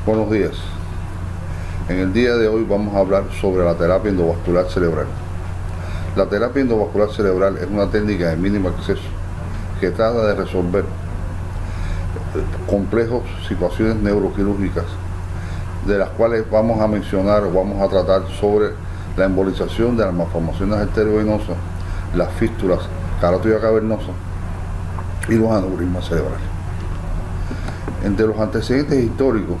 Buenos días. En el día de hoy vamos a hablar sobre la terapia endovascular cerebral. La terapia endovascular cerebral es una técnica de mínimo acceso que trata de resolver complejos situaciones neuroquirúrgicas, de las cuales vamos a mencionar o vamos a tratar sobre la embolización de las malformaciones arteriovenosas, las fístulas carótido-cavernosas y los aneurismas cerebrales. Entre los antecedentes históricos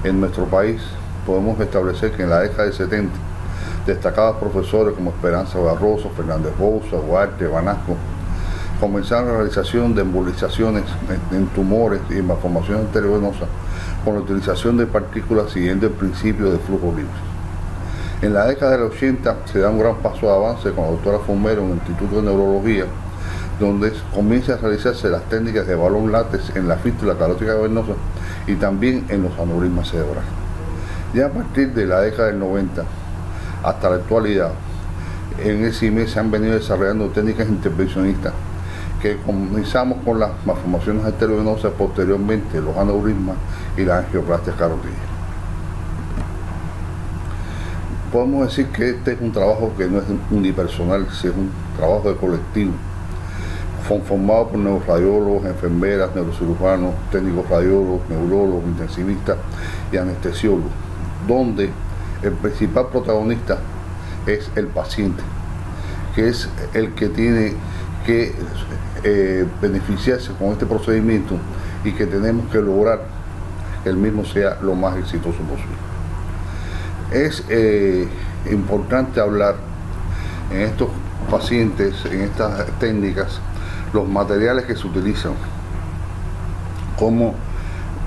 en nuestro país podemos establecer que en la década de 70 destacados profesores como Esperanza Barroso, Fernández Bouza, Duarte, Banasco comenzaron la realización de embolizaciones en tumores y en malformaciones arteriovenosas con la utilización de partículas siguiendo el principio de flujo libre. En la década de los 80 se da un gran paso de avance con la doctora Fomero en el Instituto de Neurología, donde comienza a realizarse las técnicas de balón látex en la fístula carótido-cavernosa y también en los aneurismas cerebrales. Ya a partir de la década del 90 hasta la actualidad, en el CIME se han venido desarrollando técnicas intervencionistas que comenzamos con las malformaciones arteriovenosas, posteriormente los aneurismas y las angioplastias carotídeas. Podemos decir que este es un trabajo que no es unipersonal, es un trabajo de colectivo, formado por neuroradiólogos, enfermeras, neurocirujanos, técnicos radiólogos, neurólogos, intensivistas y anestesiólogos, donde el principal protagonista es el paciente, que es el que tiene que beneficiarse con este procedimiento y que tenemos que lograr que el mismo sea lo más exitoso posible. Es importante hablar en estos pacientes, en estas técnicas, los materiales que se utilizan, como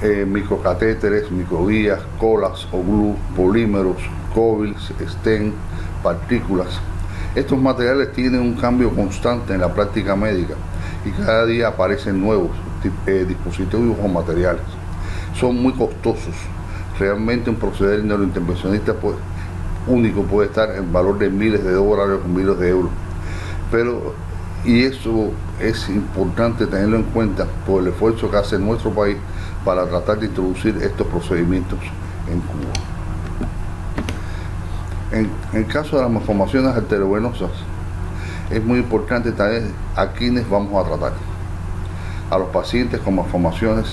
microcatéteres, microvías, colas o glue, polímeros, cóbils, stent, partículas. Estos materiales tienen un cambio constante en la práctica médica y cada día aparecen nuevos dispositivos o materiales. Son muy costosos. Realmente un proceder neurointervencionista único puede estar en valor de miles de dólares o miles de euros. Y eso es importante tenerlo en cuenta por el esfuerzo que hace nuestro país para tratar de introducir estos procedimientos en Cuba. En el caso de las malformaciones arteriovenosas, es muy importante saber a quiénes vamos a tratar. A los pacientes con malformaciones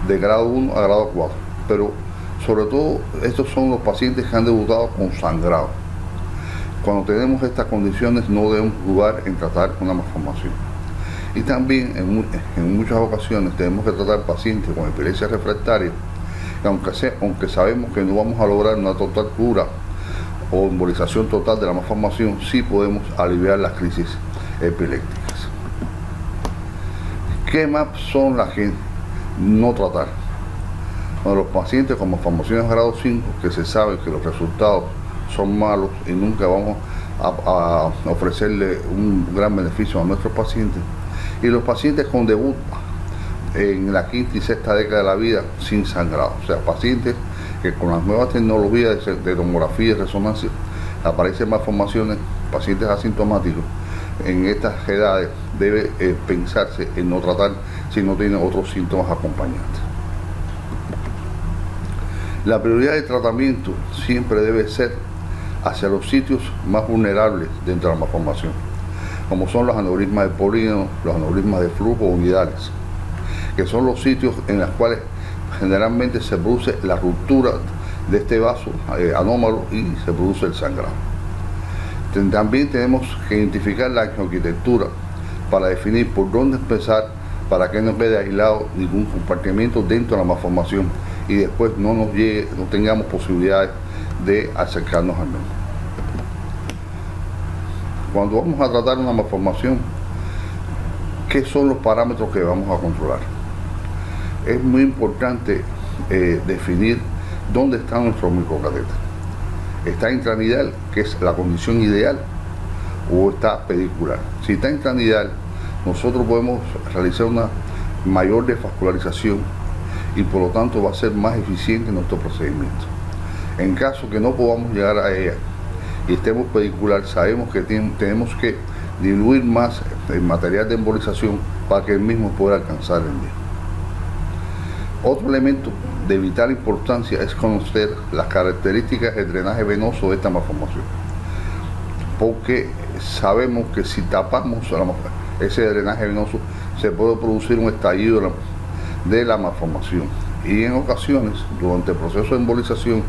de grado 1 a grado 4, pero sobre todo estos son los pacientes que han debutado con sangrado. Cuando tenemos estas condiciones no debemos dudar en tratar una malformación. Y también en muchas ocasiones tenemos que tratar pacientes con epilepsia refractaria, que aunque sabemos que no vamos a lograr una total cura o embolización total de la malformación, sí podemos aliviar las crisis epilépticas. ¿Qué más son las que no tratar? Bueno, los pacientes con malformaciones de grado 5, que se sabe que los resultados son malos y nunca vamos a ofrecerle un gran beneficio a nuestros pacientes, y los pacientes con debut en la quinta y sexta década de la vida sin sangrado, o sea, pacientes que con las nuevas tecnologías de tomografía y resonancia aparecen malformaciones, pacientes asintomáticos. En estas edades debe pensarse en no tratar si no tienen otros síntomas acompañantes. La prioridad de tratamiento siempre debe ser hacia los sitios más vulnerables dentro de la malformación, como son los aneurismas de polígono, los aneurismas de flujo unidades, que son los sitios en los cuales generalmente se produce la ruptura de este vaso anómalo y se produce el sangrado. También tenemos que identificar la arquitectura para definir por dónde empezar para que no quede aislado ningún compartimiento dentro de la malformación y después no tengamos posibilidades de acercarnos al mismo. Cuando vamos a tratar una malformación, ¿qué son los parámetros que vamos a controlar? Es muy importante definir dónde está nuestro microcatéter. ¿Está intranidal, que es la condición ideal, o está pedicular? Si está intranidal, nosotros podemos realizar una mayor desvascularización y por lo tanto va a ser más eficiente nuestro procedimiento. En caso que no podamos llegar a ella y estemos pedicular, sabemos que tenemos que diluir más el material de embolización para que el mismo pueda alcanzar el mismo. Otro elemento de vital importancia es conocer las características del drenaje venoso de esta malformación, porque sabemos que si tapamos ese drenaje venoso se puede producir un estallido de la malformación, y en ocasiones durante el proceso de embolización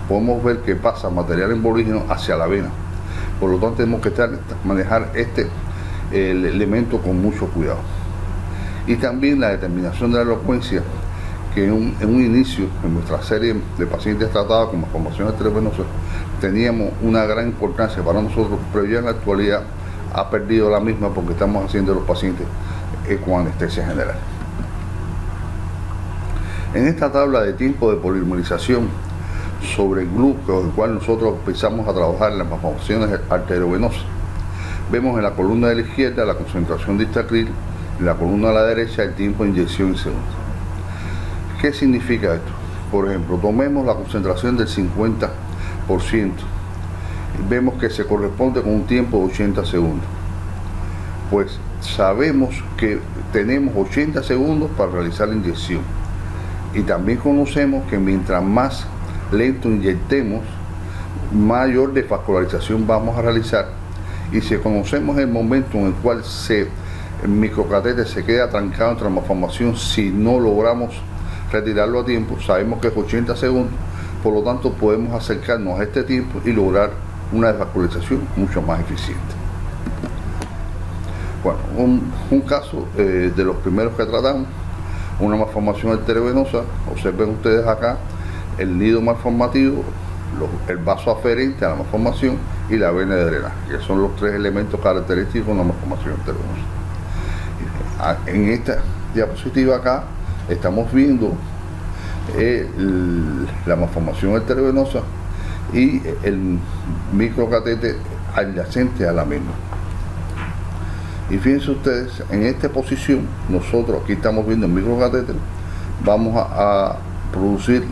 podemos ver que pasa material embolígeno hacia la vena. Por lo tanto tenemos que manejar el elemento con mucho cuidado. Y también la determinación de la elocuencia, que en un inicio, en nuestra serie de pacientes tratados con malformación arteriovenosa, teníamos una gran importancia para nosotros, pero ya en la actualidad ha perdido la misma porque estamos haciendo los pacientes con anestesia general. En esta tabla de tiempo de polimerización sobre el GLU, con el cual nosotros empezamos a trabajar en las malformaciones arteriovenosas, vemos en la columna de la izquierda la concentración de istacril, en la columna de la derecha el tiempo de inyección en segundos. ¿Qué significa esto? Por ejemplo, tomemos la concentración del 50%, vemos que se corresponde con un tiempo de 80 segundos. Pues sabemos que tenemos 80 segundos para realizar la inyección, y también conocemos que mientras más lento inyectemos, mayor desvascularización vamos a realizar, y si conocemos el momento en el cual el microcatéter se queda trancado entre la malformación, si no logramos retirarlo a tiempo, sabemos que es 80 segundos, por lo tanto podemos acercarnos a este tiempo y lograr una desvascularización mucho más eficiente. Bueno, un caso de los primeros que tratamos, una malformación arteriovenosa. Observen ustedes acá el nido malformativo, el vaso aferente a la malformación y la vena de drenaje, que son los tres elementos característicos de una malformación arteriovenosa. En esta diapositiva acá estamos viendo la malformación arteriovenosa y el microcatéter adyacente a la misma. Y fíjense ustedes, en esta posición, nosotros aquí estamos viendo el microcatéter, vamos a producir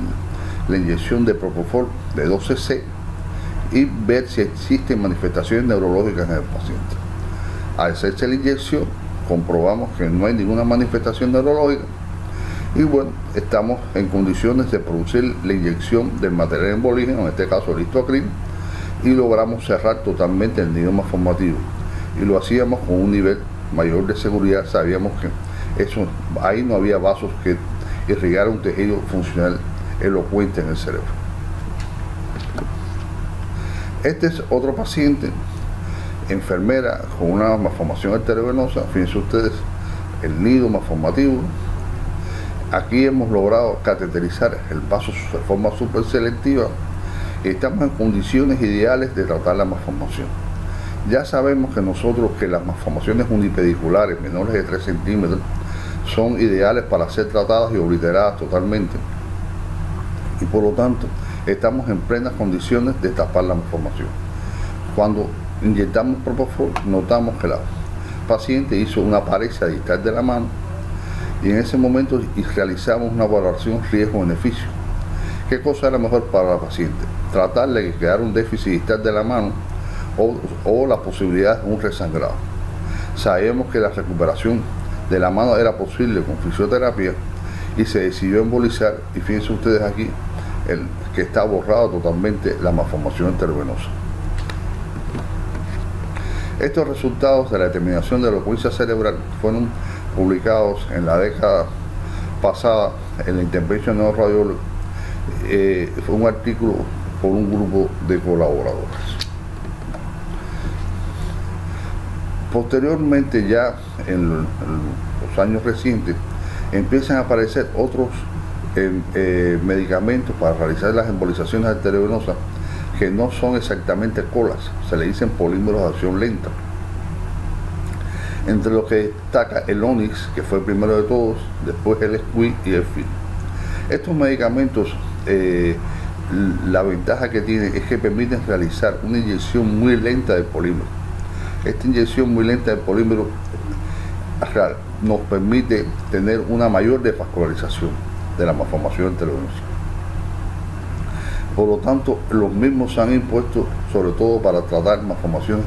la inyección de propofol de 12 cc y ver si existen manifestaciones neurológicas en el paciente. Al hacerse la inyección, comprobamos que no hay ninguna manifestación neurológica, y bueno, estamos en condiciones de producir la inyección del material embolígeno, en este caso el istacril, y logramos cerrar totalmente el nido malformativo, y lo hacíamos con un nivel mayor de seguridad. Sabíamos que ahí no había vasos que irrigaran un tejido funcional elocuente en el cerebro. Este es otro paciente, enfermera con una malformación arteriovenosa. Fíjense ustedes el nido malformativo. Aquí hemos logrado cateterizar el vaso de forma súper selectiva y estamos en condiciones ideales de tratar la malformación. Ya sabemos que las malformaciones unipediculares menores de 3 centímetros son ideales para ser tratadas y obliteradas totalmente, y por lo tanto estamos en plenas condiciones de tapar la malformación. Cuando inyectamos propofol, notamos que la paciente hizo una paresia distal de la mano, y en ese momento realizamos una valoración riesgo-beneficio. ¿Qué cosa era mejor para la paciente? Tratarle de quedar un déficit distal de la mano o la posibilidad de un resangrado. Sabíamos que la recuperación de la mano era posible con fisioterapia y se decidió embolizar, y fíjense ustedes aquí que está borrado totalmente la malformación arteriovenosa. Estos resultados de la determinación de elocuencia cerebral fueron publicados en la década pasada en la Intervention Neuroradiology. Fue un artículo por un grupo de colaboradores. Posteriormente, ya en los años recientes, empiezan a aparecer otros medicamentos para realizar las embolizaciones arteriovenosas que no son exactamente colas, se le dicen polímeros de acción lenta. Entre los que destaca el Onyx, que fue el primero de todos, después el Squid y el Film. Estos medicamentos, la ventaja que tienen es que permiten realizar una inyección muy lenta del polímero. Esta inyección muy lenta del polímero nos permite tener una mayor desvascularización de la malformación arteriovenosa. Por lo tanto, los mismos se han impuesto sobre todo para tratar malformaciones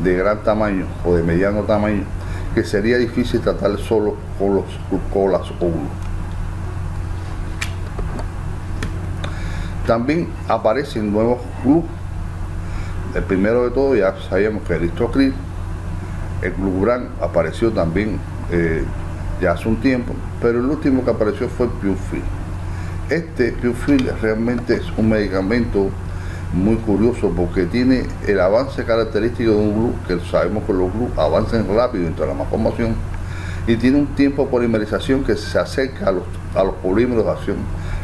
de gran tamaño o de mediano tamaño, que sería difícil tratar solo con las óvulos. También aparecen nuevos GLU. El primero de todo ya sabíamos que el Histocril. El Gluguran apareció también ya hace un tiempo, pero el último que apareció fue el Purefil. Este Purefil realmente es un medicamento muy curioso porque tiene el avance característico de un GLU, que sabemos que los GLU avanzan rápido dentro de la malformación, y tiene un tiempo de polimerización que se acerca a los polímeros de acción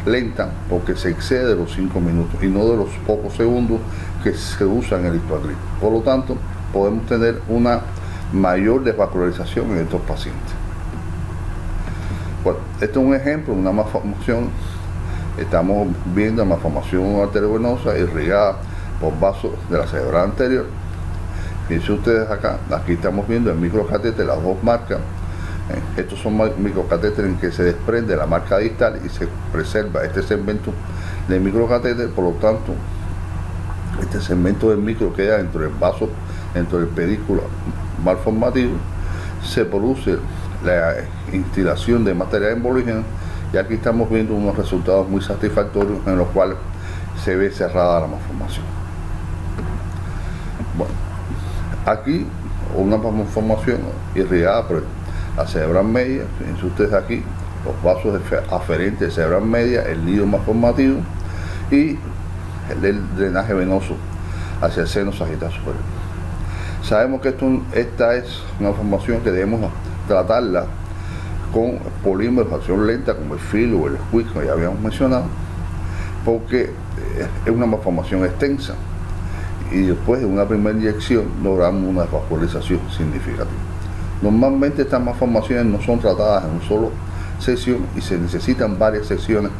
lenta, porque se excede de los 5 minutos y no de los pocos segundos que se usan en el Histocril. Por lo tanto, podemos tener una mayor desvascularización en estos pacientes. Bueno, este es un ejemplo de una malformación. Estamos viendo la malformación arteriovenosa irrigada por vasos de la cerebral anterior. Fíjense ustedes acá, aquí estamos viendo el microcatéter, las dos marcas. Estos son microcatéteres en que se desprende la marca distal y se preserva este segmento del microcatéter. Por lo tanto, este segmento del micro queda dentro del vaso, dentro del pedículo malformativo. Se produce la instilación de material embolígeno y aquí estamos viendo unos resultados muy satisfactorios en los cuales se ve cerrada la malformación. Bueno, aquí una malformación irrigada por la cerebral media. Fíjense ustedes aquí los vasos aferentes de cerebral media, el nido malformativo y el drenaje venoso hacia el seno sagital superior. Sabemos que esta es una malformación que debemos tratarla con polímeros de acción lenta como el filo o el squeeze, como ya habíamos mencionado, porque es una malformación extensa y después de una primera inyección logramos una desvascularización significativa. Normalmente estas malformaciones no son tratadas en una sola sesión y se necesitan varias sesiones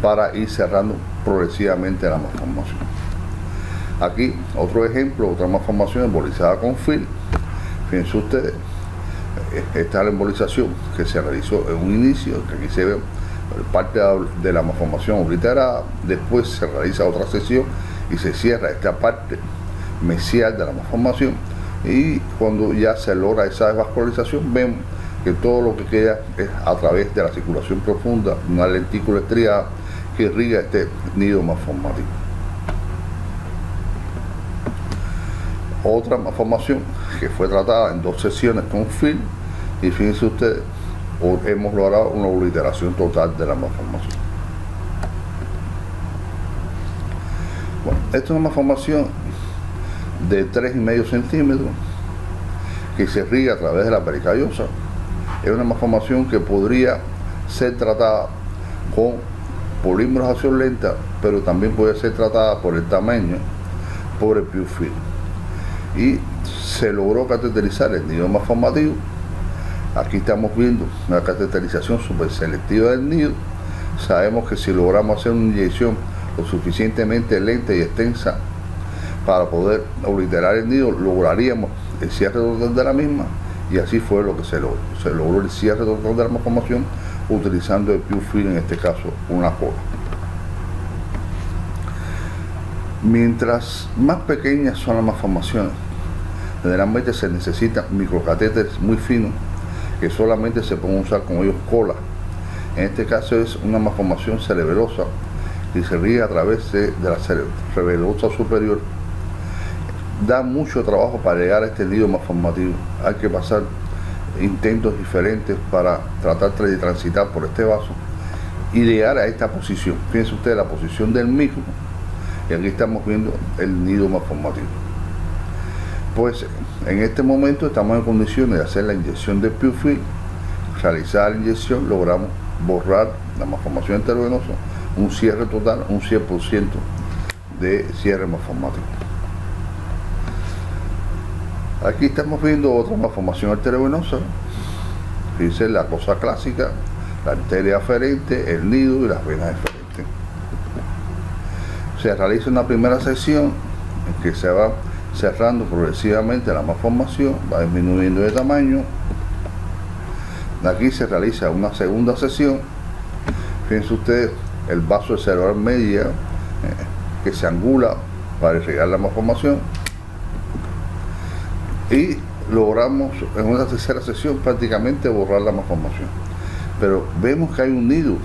para ir cerrando progresivamente la malformación. Aquí otro ejemplo, otra malformación embolizada con FIL. Fíjense ustedes, esta es la embolización que se realizó en un inicio, que aquí se ve parte de la malformación obliterada. Después se realiza otra sesión y se cierra esta parte mesial de la malformación, y cuando ya se logra esa desvascularización vemos que todo lo que queda es a través de la circulación profunda, una lentícula estriada que irriga este nido malformativo. Otra malformación que fue tratada en 2 sesiones con FIL, y fíjense ustedes, hemos logrado una obliteración total de la malformación. Bueno, esta es una malformación de 3,5 centímetros que se irriga a través de la pericardiosa. Es una malformación que podría ser tratada con polímeros de acción lenta, pero también puede ser tratada por el tamaño, por el Purefil. Y se logró cateterizar el nido malformativo. Aquí estamos viendo una cateterización super selectiva del nido. Sabemos que si logramos hacer una inyección lo suficientemente lenta y extensa para poder obliterar el nido, lograríamos el cierre total de la misma, y así fue lo que se logró. Se logró el cierre total de la malformación utilizando el Purefil, en este caso una cola. Mientras más pequeñas son las malformaciones, generalmente se necesitan microcatéteres muy finos que solamente se pueden usar con ellos cola. En este caso es una malformación cerebelosa y se irriga a través de la cerebelosa superior. Da mucho trabajo para llegar a este nido malformativo. Hay que pasar intentos diferentes para tratar de transitar por este vaso y llegar a esta posición. Fíjense ustedes la posición del micro, y aquí estamos viendo el nido malformativo. Pues en este momento estamos en condiciones de hacer la inyección de Purefil. Realizar la inyección logramos borrar la malformación arteriovenosa, un cierre total, un 100% de cierre malformativo. Aquí estamos viendo otra malformación arteriovenosa. Fíjense la cosa clásica, la arteria aferente, el nido y las venas eferentes. Se realiza una primera sección en que se va cerrando progresivamente la malformación, va disminuyendo de tamaño. Aquí se realiza una segunda sesión. Fíjense ustedes el vaso de cerebral media que se angula para irrigar la malformación, y logramos en una tercera sesión prácticamente borrar la malformación. Pero vemos que hay un nido,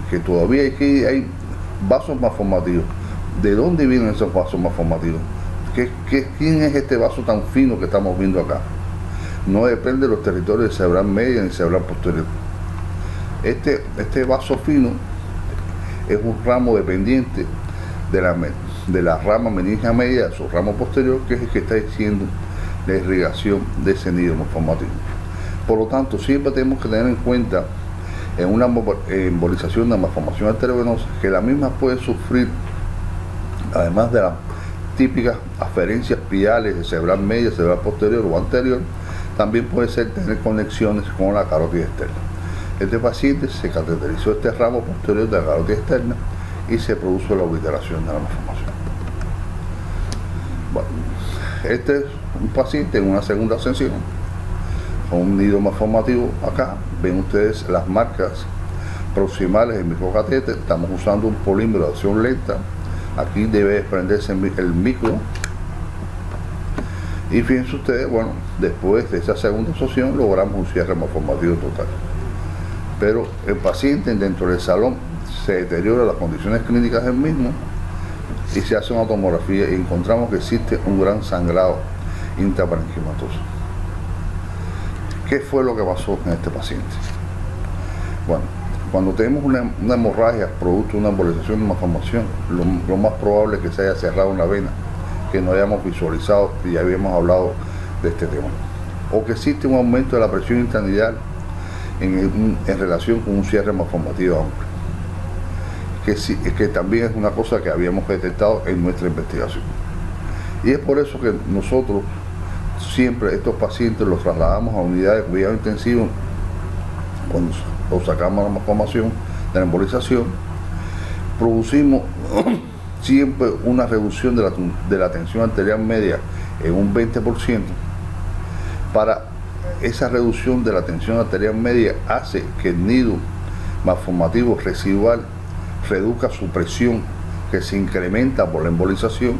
que todavía hay vasos malformativos, ¿De dónde vienen esos vasos malformativos? ¿Quién es este vaso tan fino que estamos viendo acá? No depende de los territorios de cerebral media ni cerebral posterior. Este vaso fino es un ramo dependiente de la rama meningia media, de su ramo posterior, que es el que está haciendo la irrigación de ese nido malformativo. Por lo tanto, siempre tenemos que tener en cuenta en una embolización de malformación arteriovenosa que la misma puede sufrir, además de las típicas aferencias piales de cerebral media, cerebral posterior o anterior, también puede ser tener conexiones con la carótida externa. Este paciente se cateterizó este ramo posterior de la carótida externa y se produjo la obliteración de la malformación. Bueno, este es un paciente en una segunda sesión con un nido malformativo. Acá ven ustedes las marcas proximales del microcatéter. Estamos usando un polímero de acción lenta. Aquí debe desprenderse el micro. Y fíjense ustedes, bueno, después de esa segunda sesión logramos un cierre malformativo total. Pero el paciente dentro del salón se deteriora las condiciones clínicas del mismo y se hace una tomografía y encontramos que existe un gran sangrado intraparenquimatoso. ¿Qué fue lo que pasó en este paciente? Bueno, cuando tenemos una hemorragia producto de una embolización de malformación, lo más probable es que se haya cerrado una vena que no hayamos visualizado y ya habíamos hablado de este tema, o que existe un aumento de la presión intranidal en relación con un cierre malformativo amplio, que también es una cosa que habíamos detectado en nuestra investigación. Y es por eso que nosotros siempre estos pacientes los trasladamos a unidades de cuidado intensivo cuando los sacamos la malformación de la embolización. Producimos siempre una reducción de la tensión arterial media en un 20%. Para esa reducción de la tensión arterial media hace que el nido malformativo residual reduzca su presión, que se incrementa por la embolización.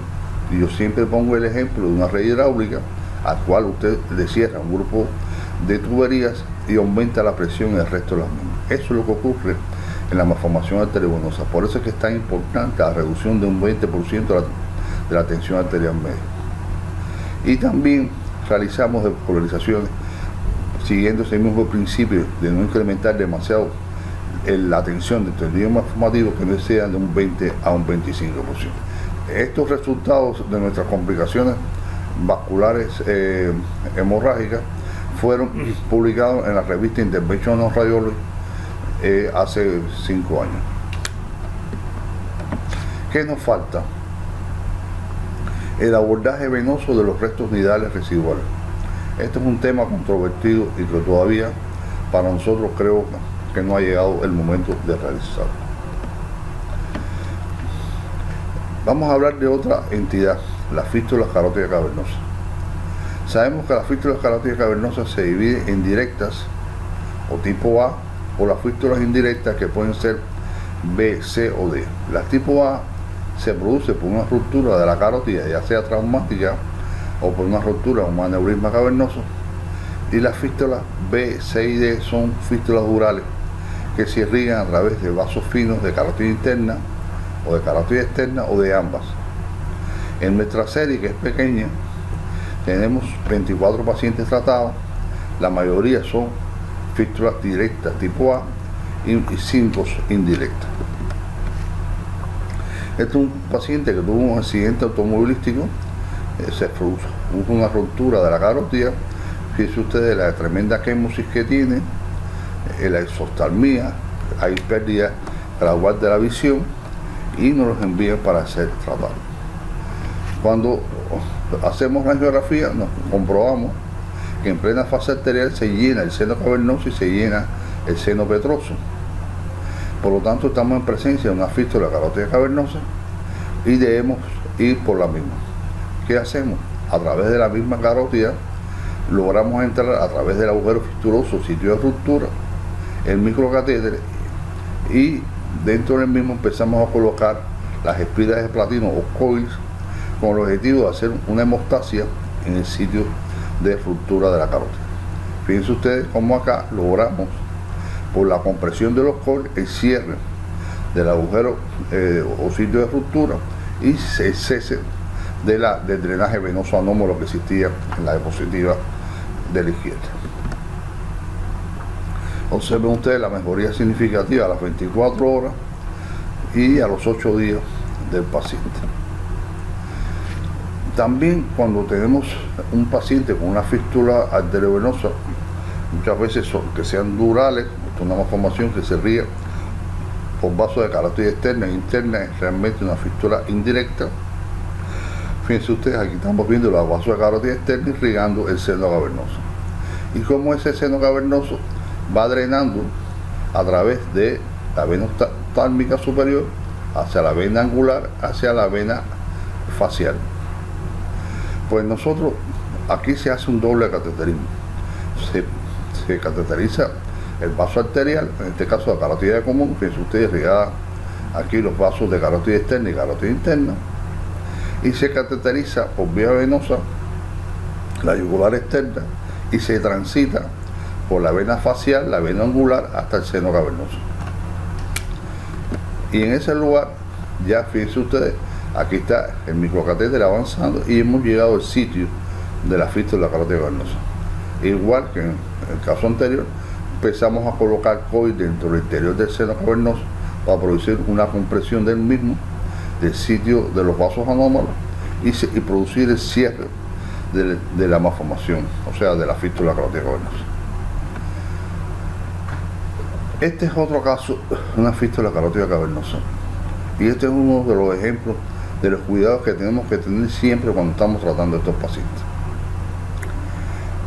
Y yo siempre pongo el ejemplo de una red hidráulica al cual usted le cierra un grupo de tuberías y aumenta la presión en el resto de las mismas. Eso es lo que ocurre en la malformación arteriovenosa. Por eso es que es tan importante la reducción de un 20% de la tensión arterial media. Y también realizamos despolarizaciones siguiendo ese mismo principio de no incrementar demasiado la tensión del tendido malformativo, que no sea de un 20 a un 25%. Estos resultados de nuestras complicaciones vasculares hemorrágicas fueron publicados en la revista Interventional Radiology hace 5 años. ¿Qué nos falta? El abordaje venoso de los restos nidales residuales. Este es un tema controvertido y que todavía para nosotros creo que no ha llegado el momento de realizarlo. Vamos a hablar de otra entidad, las fístulas carótidas cavernosas. Sabemos que las fístulas carótidas cavernosas se dividen en directas o tipo A, o las fístulas indirectas, que pueden ser B, C o D. Las tipo A se produce por una ruptura de la carótida, ya sea traumática o por una ruptura o un aneurisma cavernoso, y las fístulas B, C y D son fístulas durales que se irrigan a través de vasos finos de carótida interna o de carótida externa o de ambas. En nuestra serie, que es pequeña, tenemos 24 pacientes tratados. La mayoría son fístulas directas tipo A y 5 indirectas. Este es un paciente que tuvo un accidente automovilístico, se produjo una ruptura de la carótida. Fíjense ustedes la tremenda quemosis que tiene, la exoftalmía, hay pérdida gradual de la visión, y nos los envían para ser tratados. Cuando hacemos la angiografía, nos comprobamos que en plena fase arterial se llena el seno cavernoso y se llena el seno petroso. Por lo tanto, estamos en presencia de una fístula carótida cavernosa y debemos ir por la misma. ¿Qué hacemos? A través de la misma carótida logramos entrar a través del agujero fistuloso, sitio de ruptura, el microcatéter, y dentro del mismo empezamos a colocar las espiras de platino o coils con el objetivo de hacer una hemostasia en el sitio de ruptura de la carótida. Fíjense ustedes cómo acá logramos, por la compresión de los coils, el cierre del agujero o sitio de ruptura, y se cese del drenaje venoso anómalo que existía en la diapositiva de la izquierda. Observen ustedes la mejoría significativa a las 24 horas y a los 8 días del paciente. También cuando tenemos un paciente con una fístula arteriovenosa, muchas veces que sean durales, una malformación que se ría por vasos de carótida externa e interna, es realmente una fístula indirecta. Fíjense ustedes, aquí estamos viendo los vasos de carótida externa irrigando el seno cavernoso. Y cómo ese seno cavernoso va drenando a través de la vena oftálmica superior hacia la vena angular, hacia la vena facial. Pues nosotros, aquí se hace un doble cateterismo. Se cateteriza el vaso arterial, en este caso la carótida común, fíjense ustedes, irrigada aquí los vasos de carótida externa y carótida interna, y se cateteriza por vía venosa la yugular externa y se transita por la vena facial, la vena angular, hasta el seno cavernoso. Y en ese lugar, ya fíjense ustedes, aquí está el microcatéter avanzando y hemos llegado al sitio de la fístula carótida cavernosa. Igual que en el caso anterior, empezamos a colocar COIL dentro del interior del seno cavernoso para producir una compresión del mismo, del sitio de los vasos anómalos y producir el cierre de la malformación, o sea, de la fístula carótida cavernosa. Este es otro caso, una fístula carótida cavernosa, y este es uno de los ejemplos de los cuidados que tenemos que tener siempre cuando estamos tratando a estos pacientes.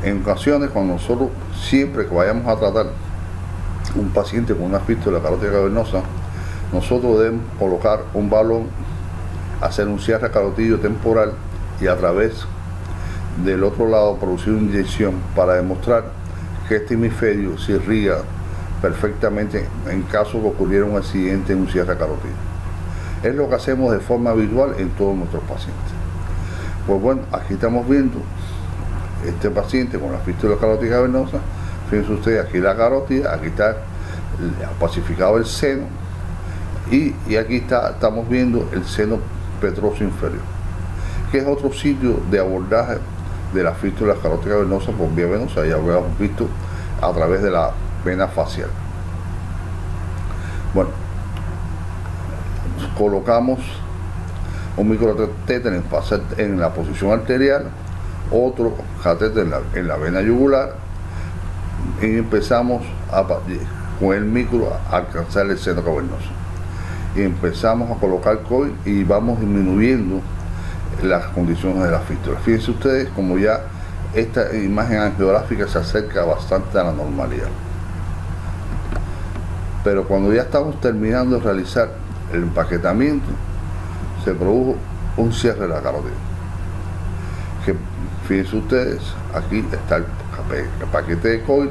En ocasiones, cuando nosotros, siempre que vayamos a tratar un paciente con una fístula carótida cavernosa, nosotros debemos colocar un balón, hacer un cierre carotidio temporal y a través del otro lado producir una inyección para demostrar que este hemisferio se irriga perfectamente en caso que ocurriera un accidente en un cierre carotidio. Es lo que hacemos de forma habitual en todos nuestros pacientes. Pues bueno, aquí estamos viendo este paciente con la fístula carótida cavernosa. Fíjense ustedes, aquí la carótida, aquí está pacificado el seno y aquí estamos viendo el seno petroso inferior, que es otro sitio de abordaje de la fístula carótida cavernosa por vía venosa. Ya lo hemos visto a través de la vena facial. Bueno, colocamos un microcatéter en la posición arterial, otro catéter en la vena yugular, y empezamos con el micro a alcanzar el seno cavernoso y empezamos a colocar COIL y vamos disminuyendo las condiciones de la fístula. Fíjense ustedes como ya esta imagen angiográfica se acerca bastante a la normalidad. Pero cuando ya estamos terminando de realizar el empaquetamiento, se produjo un cierre de la carótida. Que fíjense ustedes, aquí está el paquete de COIL.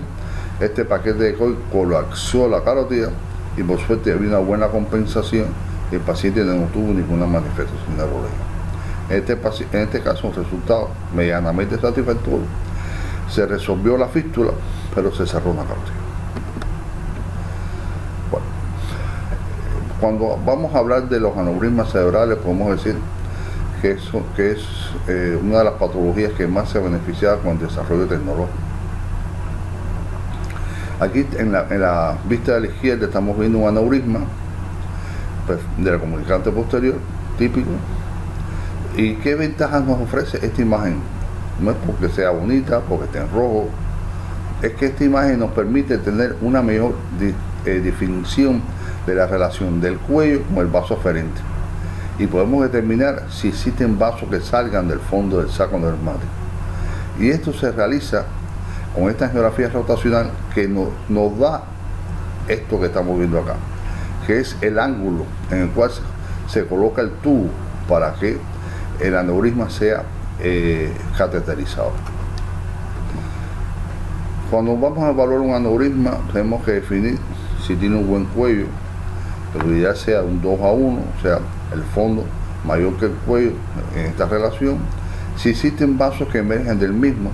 Este paquete de COIL colapsó la carótida y por suerte había una buena compensación y el paciente no tuvo ninguna manifestación neurológica. En este caso, un resultado medianamente satisfactorio. Se resolvió la fístula, pero se cerró una carótida. Bueno, cuando vamos a hablar de los aneurismas cerebrales, podemos decir que es una de las patologías que más se ha beneficiado con el desarrollo tecnológico. Aquí en la vista de la izquierda estamos viendo un aneurisma de la comunicante posterior típico. ¿Y qué ventajas nos ofrece esta imagen? No es porque sea bonita, porque esté en rojo, es que esta imagen nos permite tener una mejor definición de la relación del cuello con el vaso aferente y podemos determinar si existen vasos que salgan del fondo del saco neumático. Y esto se realiza con esta angiografía rotacional que nos da esto que estamos viendo acá, que es el ángulo en el cual se coloca el tubo para que el aneurisma sea cateterizado. Cuando vamos a evaluar un aneurisma, tenemos que definir si tiene un buen cuello, que lo ideal sea un 2 a 1, o sea, el fondo mayor que el cuello en esta relación. Si existen vasos que emergen del mismo,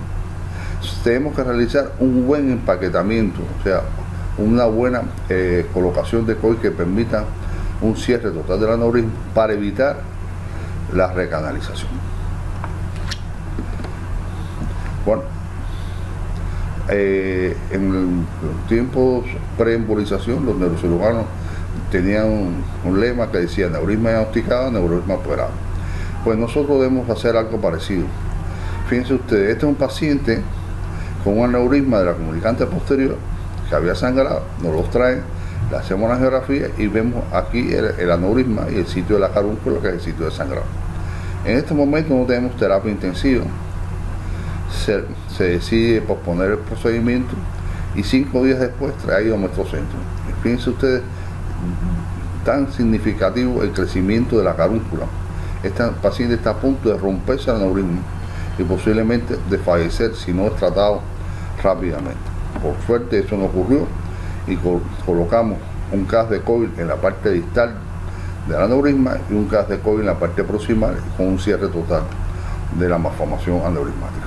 tenemos que realizar un buen empaquetamiento, o sea, una buena colocación de COIL que permita un cierre total del aneurisma para evitar la recanalización. Bueno, en los tiempos pre-embolización, los neurocirujanos tenían un lema que decía aneurisma diagnosticado, aneurisma operado. Pues nosotros debemos hacer algo parecido. Fíjense ustedes, este es un paciente con un aneurisma de la comunicante posterior que había sangrado, nos los traen, le hacemos la angiografía y vemos aquí el aneurisma y el sitio de la carúncula, que es el sitio de sangrado. En este momento no tenemos terapia intensiva, se decide posponer el procedimiento y 5 días después traído a nuestro centro. Y fíjense ustedes, tan significativo el crecimiento de la carúncula. Este paciente está a punto de romperse el aneurisma y posiblemente de fallecer si no es tratado rápidamente. Por suerte eso no ocurrió y colocamos un gas de coil en la parte distal del aneurisma y un gas de coil en la parte proximal con un cierre total de la malformación aneurismática.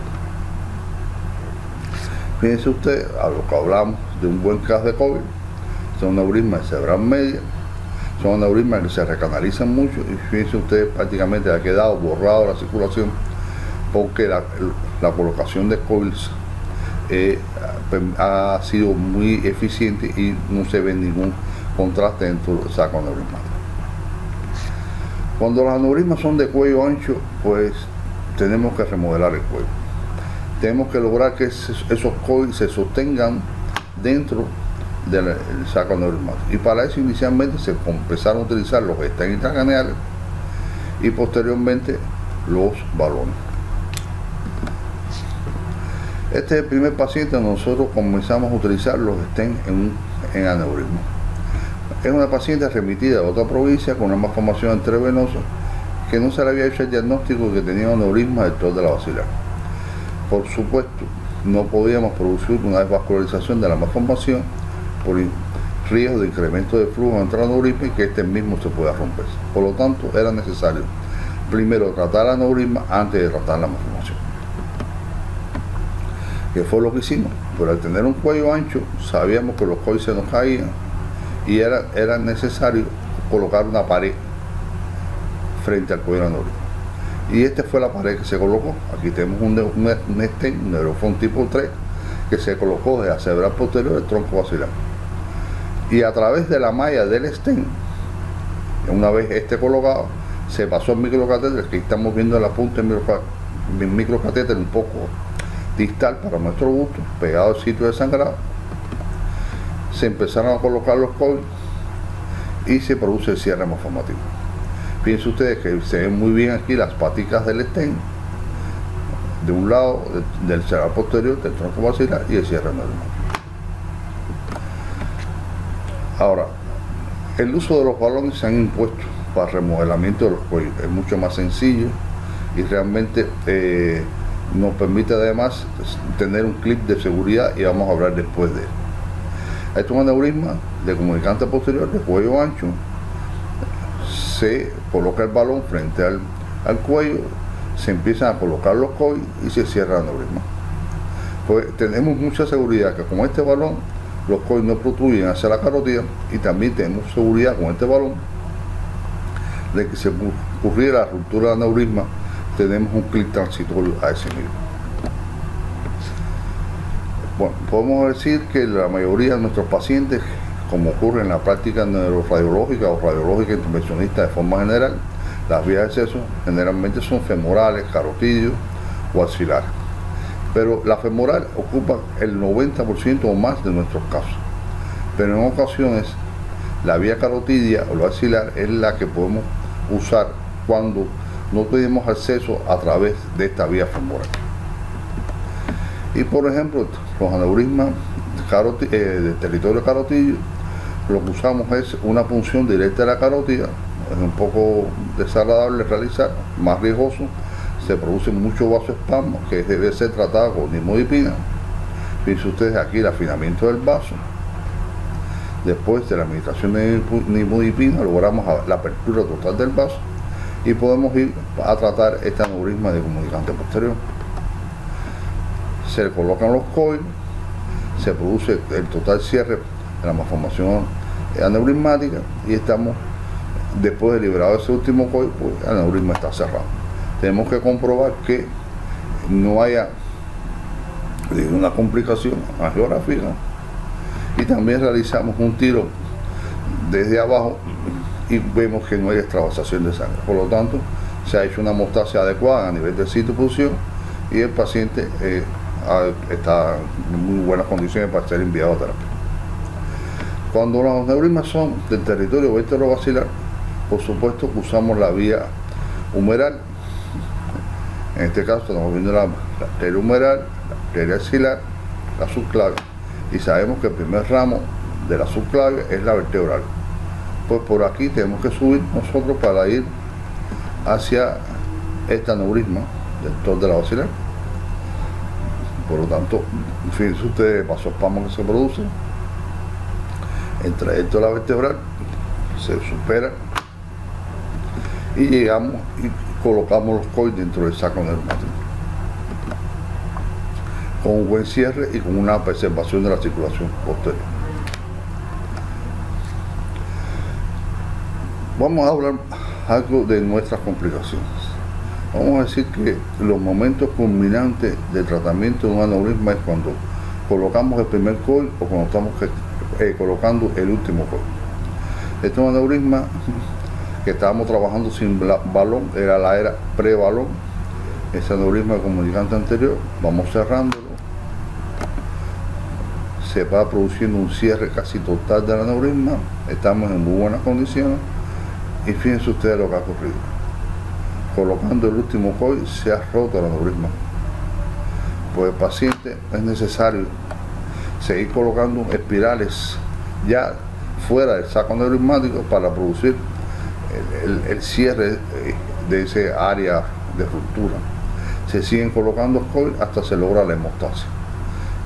Fíjense ustedes, a lo que hablamos de un buen gas de coil, son aneurismas de cerebral media, son aneurismas que se recanalizan mucho y fíjense ustedes, prácticamente ha quedado borrado la circulación porque la colocación de coils ha sido muy eficiente y no se ve ningún contraste dentro del saco aneurismático. Cuando los aneurismas son de cuello ancho, pues tenemos que remodelar el cuello. Tenemos que lograr que esos coils se sostengan dentro del saco aneurismático. Y para eso inicialmente se empezaron a utilizar los stents intracraneales y posteriormente los balones. Este es el primer paciente donde nosotros comenzamos a utilizar los stents en aneurisma. Es una paciente remitida de otra provincia con una malformación arteriovenosa que no se le había hecho el diagnóstico de que tenía un aneurisma del toro de la basilar. Por supuesto, no podíamos producir una desvascularización de la malformación por riesgo de incremento de flujo entre el aneurisma y que este mismo se pueda romper. Por lo tanto, era necesario primero tratar el aneurisma antes de tratar la malformación. Que fue lo que hicimos, pero al tener un cuello ancho sabíamos que los coils se nos caían y era necesario colocar una pared frente al cuello aneurisma. Y esta fue la pared que se colocó. Aquí tenemos un stent, un neurofón tipo 3, que se colocó desde la cerebral posterior del tronco basilar. Y a través de la malla del stent, una vez colocado, se pasó el microcatéter, que estamos viendo en la punta del microcatéter un poco distal para nuestro gusto, pegado al sitio de sangrado. Se empezaron a colocar los coils y se produce el cierre malformativo. Fíjense ustedes que se ven muy bien aquí las paticas del stent de un lado del cerebral posterior, del tronco basilar y el cierre aneurismático. Ahora, el uso de los balones se han impuesto para remodelamiento de los cuellos. Es mucho más sencillo y realmente nos permite además tener un clip de seguridad y vamos a hablar después de él. Esto es un aneurisma de comunicante posterior de cuello ancho. Se coloca el balón frente al cuello, se empiezan a colocar los coils y se cierra el aneurisma. Pues tenemos mucha seguridad que con este balón los coils no protruyen hacia la carótida y también tenemos seguridad con este balón de que si ocurriera la ruptura del aneurisma tenemos un clip transitorio a ese nivel. Bueno, podemos decir que la mayoría de nuestros pacientes, como ocurre en la práctica neuroradiológica o radiológica intervencionista de forma general, las vías de acceso generalmente son femorales, carotidios o axilares. Pero la femoral ocupa el 90% o más de nuestros casos. Pero en ocasiones la vía carotidia o lo axilar es la que podemos usar cuando no tenemos acceso a través de esta vía femoral. Y por ejemplo, los aneurismas del territorio carotidio, lo que usamos es una punción directa de la carótida. Es un poco desagradable realizar, más riesgoso, se produce mucho vasoespasmo que debe ser tratado con nimodipina. Fíjense ustedes aquí el afinamiento del vaso. Después de la administración de nimodipina logramos la apertura total del vaso y podemos ir a tratar este aneurisma de comunicante posterior. Se colocan los coils, se produce el total cierre de la malformación aneurismática y estamos después de liberado ese último coil, pues el aneurisma está cerrado. Tenemos que comprobar que no haya una complicación angiográfica, y también realizamos un tiro desde abajo y vemos que no hay extravasación de sangre. Por lo tanto, se ha hecho una hemostasia adecuada a nivel de sitio de punción y el paciente está en muy buenas condiciones para ser enviado a terapia. Cuando los aneurismas son del territorio vértebro-basilar, por supuesto que usamos la vía humeral. En este caso estamos viendo la arteria humeral, la arteria axilar, la subclavia, y sabemos que el primer ramo de la subclavia es la vertebral. Pues por aquí tenemos que subir nosotros para ir hacia este aneurisma del torso de la basilar. Por lo tanto, fíjense ustedes el vasoespasmo que se produce, el trayecto de la vertebral se supera y llegamos y colocamos los coils dentro del saco neumático con un buen cierre y con una preservación de la circulación posterior. Vamos a hablar algo de nuestras complicaciones. Vamos a decir que los momentos culminantes del tratamiento de un aneurisma es cuando colocamos el primer coil o cuando estamos colocando el último coil. Este es un aneurisma que estábamos trabajando sin balón, era la era pre-balón. Ese aneurisma comunicante anterior, vamos cerrándolo, se va produciendo un cierre casi total del aneurisma, estamos en muy buenas condiciones y fíjense ustedes lo que ha ocurrido. Colocando el último coil se ha roto el aneurisma. Pues el paciente es necesario seguir colocando espirales ya fuera del saco neurismático para producir el cierre de ese área de ruptura. Se siguen colocando coils hasta se logra la hemostasia.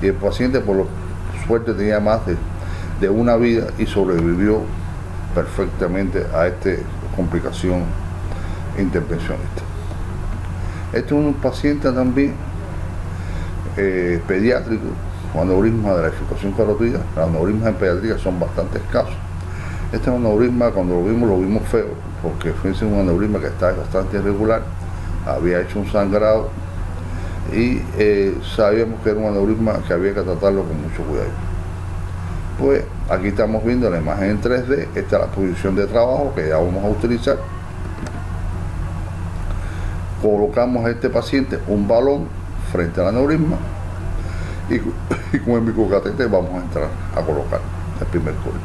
Y el paciente, por suerte, tenía más de una vida y sobrevivió perfectamente a esta complicación intervencionista. Este es un paciente también pediátrico con aneurisma de la bifurcación carótida. Los aneurismas en pediatría son bastante escasos. Este es un aneurisma, cuando lo vimos feo, porque fue un aneurisma que está bastante irregular, había hecho un sangrado y sabíamos que era un aneurisma que había que tratarlo con mucho cuidado. Pues aquí estamos viendo la imagen en 3D, esta es la posición de trabajo que ya vamos a utilizar. Colocamos a este paciente un balón frente al aneurisma y con el microcatéter vamos a entrar a colocar el primer coil.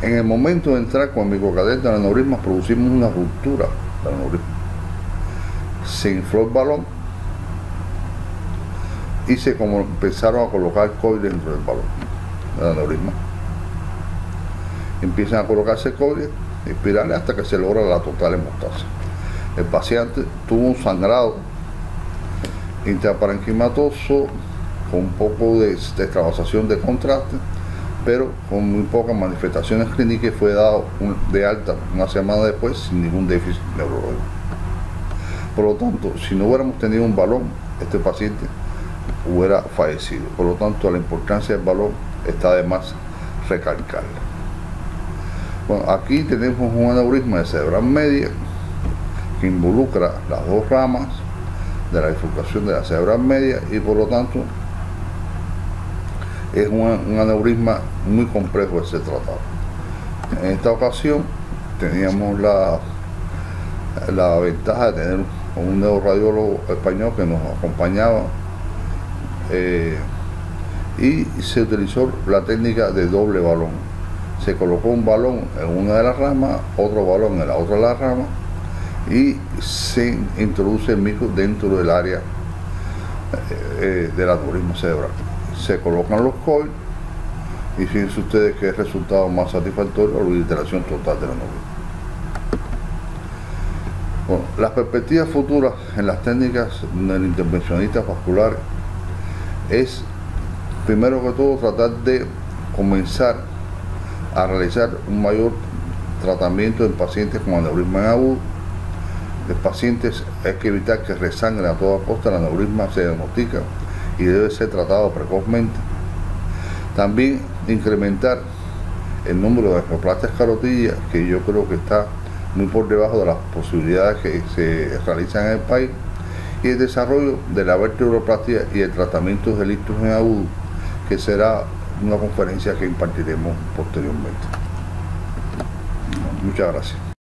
En el momento de entrar con el microcatéter al aneurisma producimos una ruptura del aneurisma. Se infló el balón y se empezaron a colocar coil dentro del balón del aneurisma. Empiezan a colocarse coiles, espirales hasta que se logra la total hemostasia. El paciente tuvo un sangrado intraparenquimatoso con un poco de extravasación de contraste, pero con muy pocas manifestaciones clínicas, fue dado de alta una semana después sin ningún déficit neurológico. Por lo tanto, si no hubiéramos tenido un balón, este paciente hubiera fallecido. Por lo tanto, la importancia del balón está de más recalcarla. Bueno, aquí tenemos un aneurisma de cerebral media que involucra las dos ramas de la bifurcación de la cerebral media y por lo tanto es un aneurisma muy complejo de ser tratado. En esta ocasión teníamos la ventaja de tener un neuroradiólogo español que nos acompañaba y se utilizó la técnica de doble balón. Se colocó un balón en una de las ramas, otro balón en la otra de las ramas y se introduce el micro dentro del área del aneurisma cerebral. Se colocan los coils y fíjense ustedes que es el resultado más satisfactorio, la obliteración total del aneurisma. Bueno, las perspectivas futuras en las técnicas del intervencionista vascular es, primero que todo, tratar de comenzar a realizar un mayor tratamiento en pacientes con aneurisma agudo. De pacientes hay que evitar que resangren a toda costa, el aneurisma se diagnostica y debe ser tratado precozmente. También incrementar el número de angioplastias carotídeas, que yo creo que está muy por debajo de las posibilidades que se realizan en el país, y el desarrollo de la vertebroplastia y el tratamiento del ictus en agudo, que será una conferencia que impartiremos posteriormente. Muchas gracias.